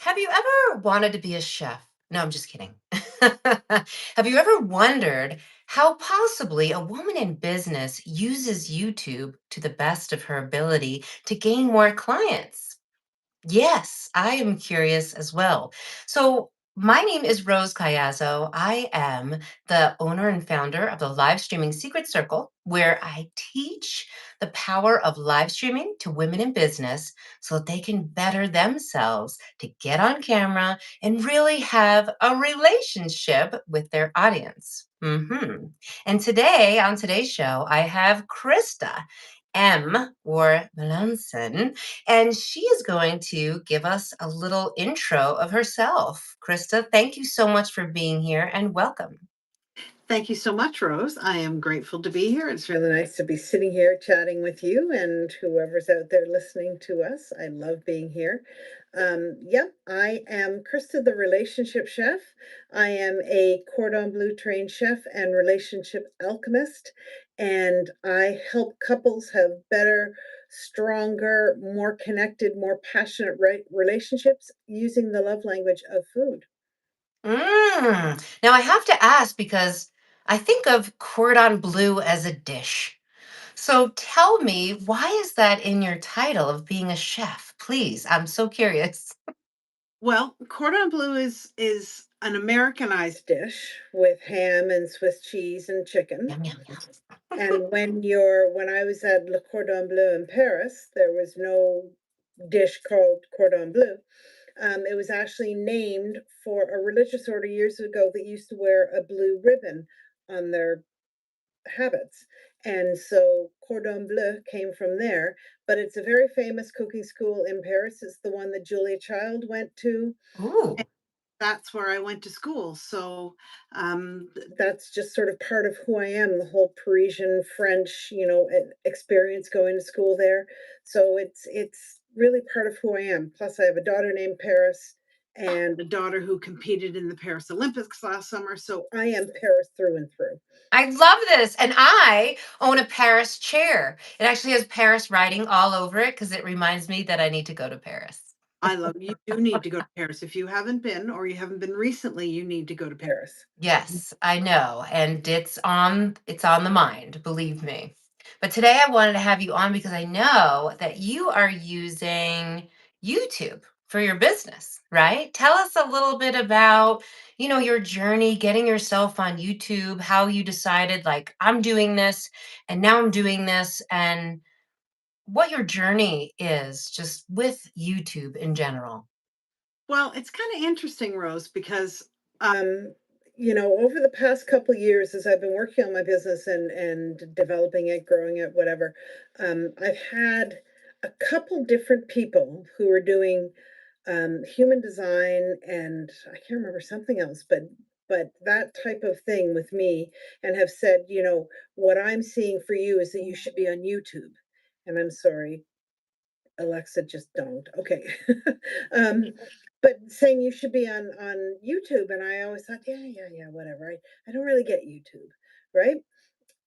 Have you ever wanted to be a chef? No, I'm just kidding. Have you ever wondered how possibly a woman in business uses YouTube to the best of her ability to gain more clients? Yes, I am curious as well. So, my name is Rose Cayazzo. I am the owner and founder of the live streaming Secret Circle, where I teach the power of live streaming to women in business so that they can better themselves to get on camera and really have a relationship with their audience. And today, on today's show, I have Krista M. or Melanson, and she is going to give us a little intro of herself. Krista, thank you so much for being here and welcome. Thank you so much, Rose. I am grateful to be here. It's really nice to be sitting here chatting with you and whoever's out there listening to us. I love being here. Yep, I am Krista, the relationship chef. I am a Cordon Bleu trained chef and relationship alchemist, and I help couples have better, stronger, more connected, more passionate relationships using the love language of food. Now, I have to ask because I think of cordon bleu as a dish. So tell me, why is that in your title of being a chef? Please, I'm so curious. Well, cordon bleu is an Americanized dish with ham and Swiss cheese and chicken. Yum, yum, yum. And when I was at Le Cordon Bleu in Paris, there was no dish called cordon bleu. It was actually named for a religious order years ago that used to wear a blue ribbon on their habits. And so cordon bleu came from there, but it's a very famous cooking school in Paris. It's the one that Julia Child went to. Ooh. That's where I went to school. So that's just sort of part of who I am, the whole Parisian French, experience going to school there. So it's really part of who I am. Plus I have a daughter named Paris and a daughter who competed in the Paris Olympics last summer. So I am Paris through and through. I love this. And I own a Paris chair. It actually has Paris writing all over it because it reminds me that I need to go to Paris. I love you do need to go to Paris. If you haven't been or you haven't been recently, you need to go to Paris. Yes, I know. And it's on the mind, believe me. But today I wanted to have you on because I know that you are using YouTube for your business, right? Tell us a little bit about, your journey getting yourself on YouTube, how you decided like I'm doing this and now I'm doing this and what your journey is just with YouTube in general. Well, it's kind of interesting, Rose, because over the past couple years, as I've been working on my business and developing it, growing it, whatever, I've had a couple different people who are doing human design and I can't remember something else, but that type of thing with me, and have said, what I'm seeing for you is that you should be on YouTube. And I'm sorry, Alexa, just don't. Okay. um, but saying you should be on YouTube, and I always thought, yeah, yeah, yeah, whatever. I don't really get YouTube, right?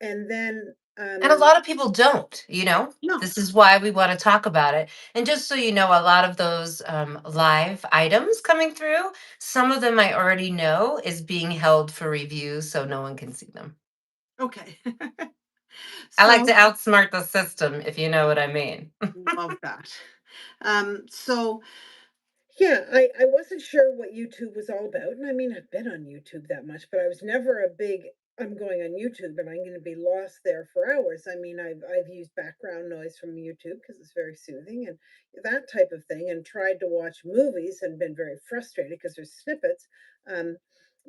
And then And a lot of people don't. no, This is why we want to talk about it. And just so you know, a lot of those live items coming through, some of them I already know is being held for review so no one can see them. okay. I like to So outsmart the system, if you know what I mean. love that. So yeah, I wasn't sure what YouTube was all about. And I mean, I've been on YouTube that much, but I was never a big, I'm going on YouTube and I'm going to be lost there for hours. I mean, I've used background noise from YouTube because it's very soothing and that type of thing, and tried to watch movies and been very frustrated because there's snippets. Um,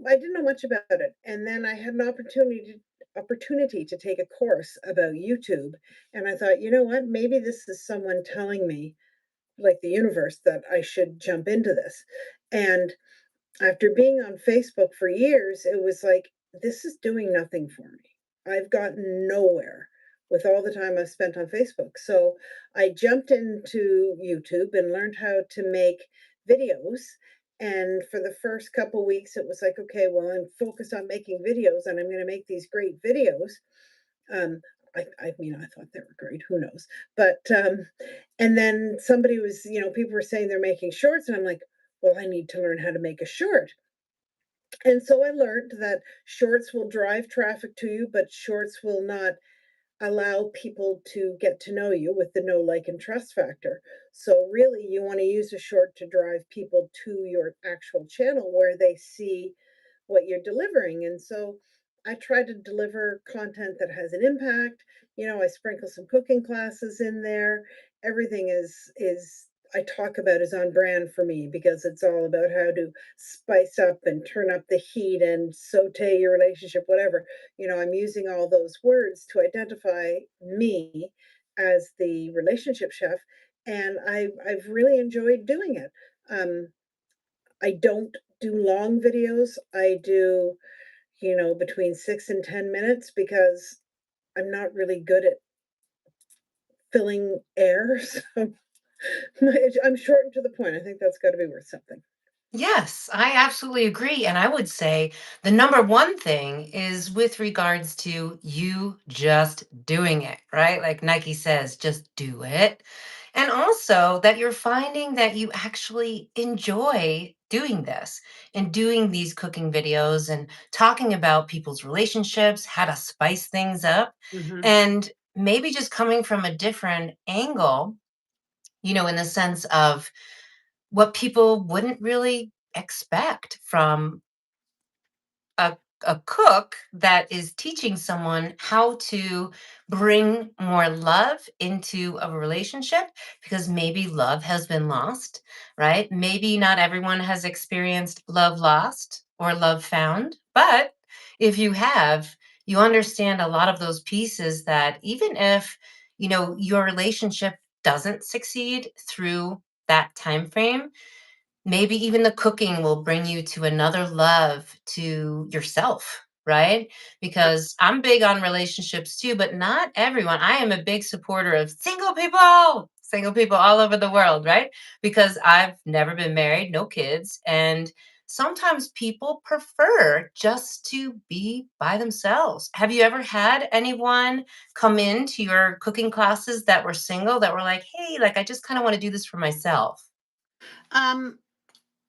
I didn't know much about it. And then I had an opportunity to take a course about YouTube. And I thought, you know what, maybe this is someone telling me, like the universe, that I should jump into this. And after being on Facebook for years, it was like, this is doing nothing for me. I've gotten nowhere with all the time I've spent on Facebook. So I jumped into YouTube and learned how to make videos. And for the first couple weeks, it was like, okay, well, I'm focused on making videos and I'm going to make these great videos. Um, I mean, I thought they were great. Who knows? But and then somebody was, people were saying they're making shorts, and I'm like, Well, I need to learn how to make a short. And so I learned that shorts will drive traffic to you, but shorts will not allow people to get to know you with the know, like, and trust factor. So, really, you want to use a short to drive people to your actual channel where they see what you're delivering. And so, I try to deliver content that has an impact. I sprinkle some cooking classes in there. Everything is I talk about is on brand for me because it's all about how to spice up and turn up the heat and saute your relationship, whatever. I'm using all those words to identify me as the relationship chef, and I've really enjoyed doing it. Um, I don't do long videos. I do, between 6 and 10 minutes because I'm not really good at filling air. So I'm short and to the point. I think that's got to be worth something. Yes, I absolutely agree. And I would say the number one thing is with regards to you just doing it, right? Like Nike says, just do it. And also that you're finding that you actually enjoy doing this and doing these cooking videos and talking about people's relationships, how to spice things up, Hmm. and maybe just coming from a different angle, in the sense of what people wouldn't really expect from a, a cook that is teaching someone how to bring more love into a relationship because maybe love has been lost, right? Maybe not everyone has experienced love lost or love found, but if you have, you understand a lot of those pieces that even if, your relationship doesn't succeed through that time frame, maybe even the cooking will bring you to another love to yourself, right? Because I'm big on relationships too, but not everyone. I am a big supporter of single people all over the world, right? Because I've never been married, no kids. And sometimes people prefer just to be by themselves. Have you ever had anyone come into your cooking classes that were single that were like, hey, like, I just kind of want to do this for myself? Um,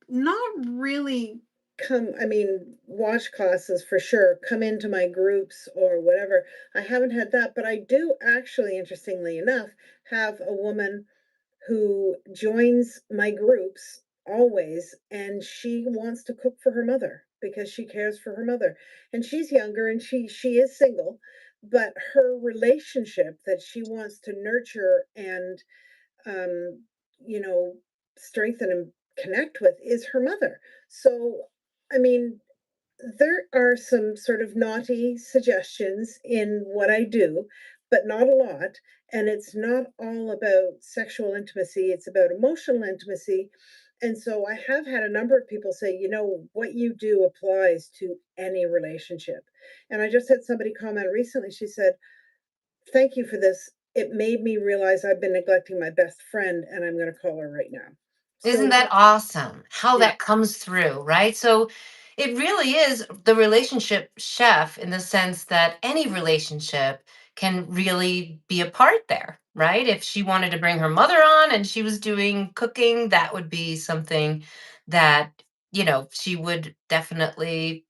Not really. I mean, watch classes for sure, come into my groups or whatever. I haven't had that, but I do actually, interestingly enough, have a woman who joins my groups always, and she wants to cook for her mother because she cares for her mother. And she's younger and she is single, but her relationship that she wants to nurture and um, you know, strengthen and connect with is her mother. So, I mean, there are some sort of naughty suggestions in what I do, but not a lot. And it's not all about sexual intimacy, it's about emotional intimacy. And so I have had a number of people say, what you do applies to any relationship. And I just had somebody comment recently. She said, thank you for this. It made me realize I've been neglecting my best friend, and I'm going to call her right now. Isn't So, that awesome how yeah, that comes through, right? So it really is the relationship chef in the sense that any relationship can really be a part there, right? If she wanted to bring her mother on and she was doing cooking, that would be something that, she would definitely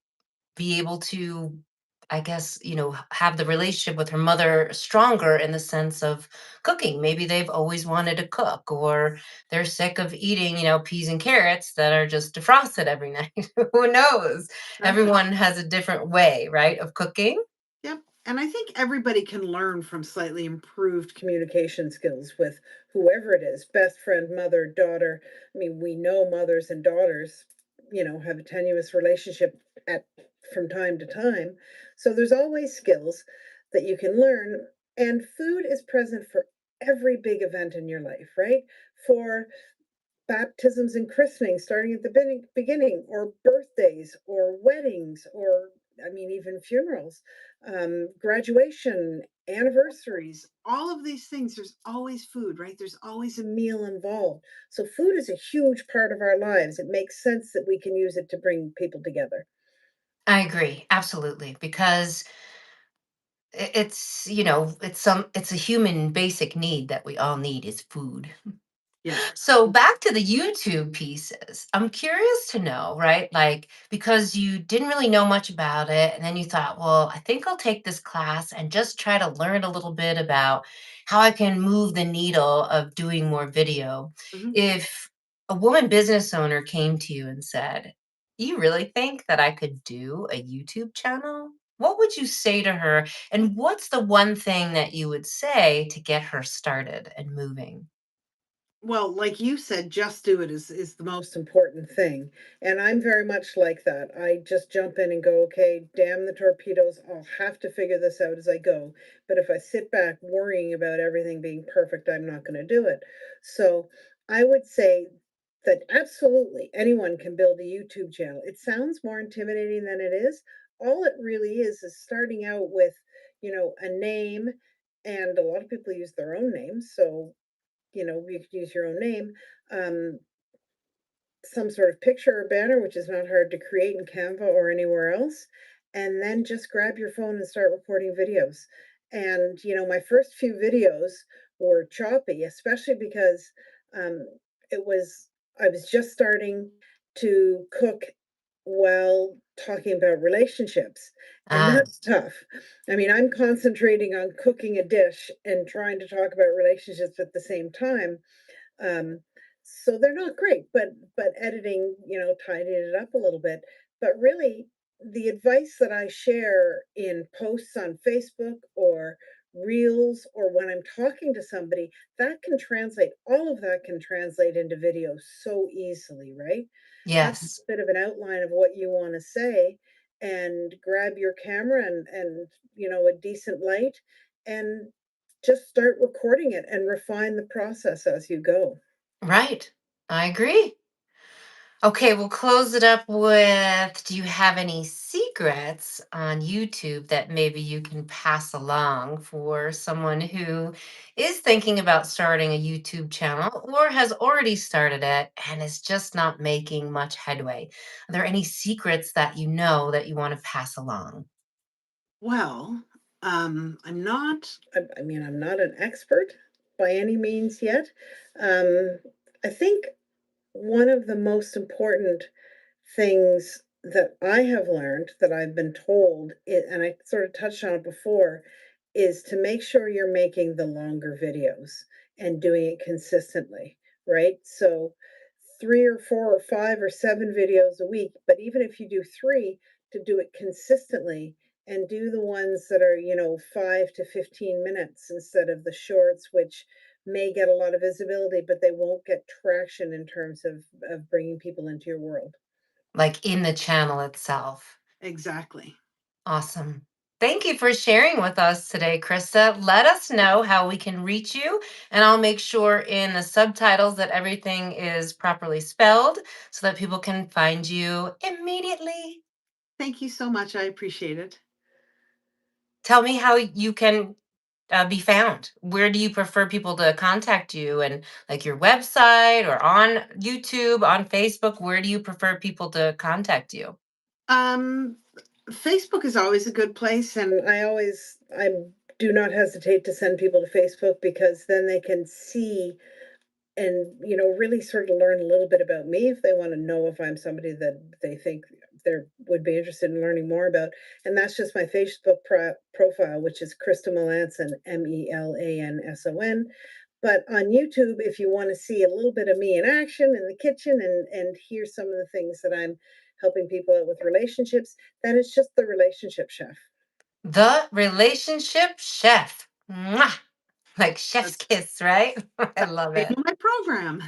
be able to, I guess, have the relationship with her mother stronger in the sense of cooking. Maybe they've always wanted to cook, or they're sick of eating, peas and carrots that are just defrosted every night. Who knows? exactly. Everyone has a different way, right, of cooking. Yep. And I think everybody can learn from slightly improved communication skills with whoever it is, best friend, mother, daughter. I mean, we know mothers and daughters, have a tenuous relationship at from time to time. So there's always skills that you can learn. And food is present for every big event in your life, right? For baptisms and christenings starting at the beginning, or birthdays, or weddings, or I mean, even funerals, graduation, anniversaries, all of these things. There's always food, right? There's always a meal involved. So, food is a huge part of our lives. It makes sense that we can use it to bring people together. I agree, absolutely, because it's, it's a human basic need that we all need is food. Yeah. So back to the YouTube pieces. I'm curious to know, right? Like, because you didn't really know much about it, and then you thought, well, I think I'll take this class and just try to learn a little bit about how I can move the needle of doing more video. Mhm. If a woman business owner came to you and said, you really think that I could do a YouTube channel? What would you say to her? And what's the one thing that you would say to get her started and moving? Well, like you said, just do it is the most important thing. And I'm very much like that. I just jump in and go, okay, damn the torpedoes. I'll have to figure this out as I go. But if I sit back worrying about everything being perfect, I'm not going to do it. So I would say that absolutely anyone can build a YouTube channel. It sounds more intimidating than it is. All it really is starting out with, a name. And a lot of people use their own names. So you could use your own name, um, some sort of picture or banner, which is not hard to create in Canva or anywhere else, and then just grab your phone and start recording videos. And my first few videos were choppy, especially because um, it was I was just starting to cook while talking about relationships, and Ah, that's tough. I mean, I'm concentrating on cooking a dish and trying to talk about relationships at the same time, um, so they're not great, but editing, tidied it up a little bit. But really, the advice that I share in posts on Facebook or reels or when I'm talking to somebody, that can translate, all of that can translate into video so easily, right? Have a yes. bit of an outline of what you want to say and grab your camera and a decent light and just start recording it and refine the process as you go. Right. I agree. Okay, we'll close it up with, do you have any secrets on YouTube that maybe you can pass along for someone who is thinking about starting a YouTube channel or has already started it and is just not making much headway? Are there any secrets that you know that you want to pass along? Well, I mean, I'm not an expert by any means yet. Um, I think one of the most important things that I have learned that I've been told, and I sort of touched on it before, is to make sure you're making the longer videos and doing it consistently, right? So 3 or 4 or 5 or 7 videos a week, but even if you do three, to do it consistently and do the ones that are, 5 to 15 minutes instead of the shorts, which may get a lot of visibility, but they won't get traction in terms of bringing people into your world. Like in the channel itself? Exactly. Awesome. Thank you for sharing with us today, Krista. Let us know how we can reach you, and I'll make sure in the subtitles that everything is properly spelled so that people can find you immediately. Thank you so much. I appreciate it. Tell me how you can be found. Where do you prefer people to contact you? And like your website or on YouTube, on Facebook, where do you prefer people to contact you? Um, Facebook is always a good place, and I do not hesitate to send people to Facebook because then they can see and really sort of learn a little bit about me if they want to know if I'm somebody that they think they would be interested in learning more about. And that's just my Facebook profile, which is Krista Melanson, Melanson. But on YouTube, if you want to see a little bit of me in action in the kitchen and hear some of the things that I'm helping people out with relationships, then it's just the relationship chef. The Relationship Chef. Mwah! Like chef's That's kiss, right? I that's love the name it. of my program.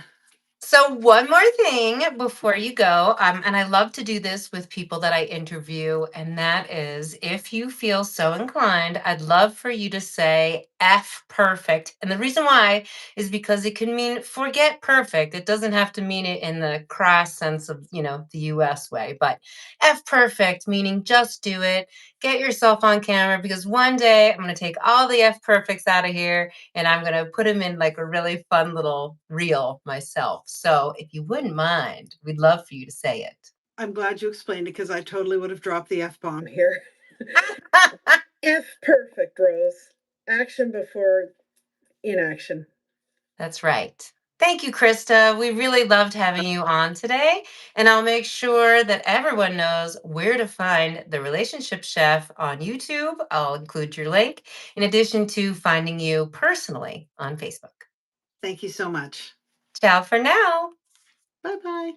So, one more thing before you go, and I love to do this with people that I interview, and that is if you feel so inclined, I'd love for you to say F perfect. And the reason why is because it can mean forget perfect. It doesn't have to mean it in the crass sense of, the US way, but F perfect, meaning just do it. Get yourself on camera because one day I'm going to take all the F perfects out of here and I'm going to put them in like a really fun little reel myself. So if you wouldn't mind, we'd love for you to say it. I'm glad you explained it because I totally would have dropped the F bomb here. F perfect, Rose. Action before inaction. That's right. Thank you, Krista. We really loved having you on today. And I'll make sure that everyone knows where to find the Relationship Chef on YouTube. I'll include your link in addition to finding you personally on Facebook. Thank you so much. Ciao for now. Bye bye.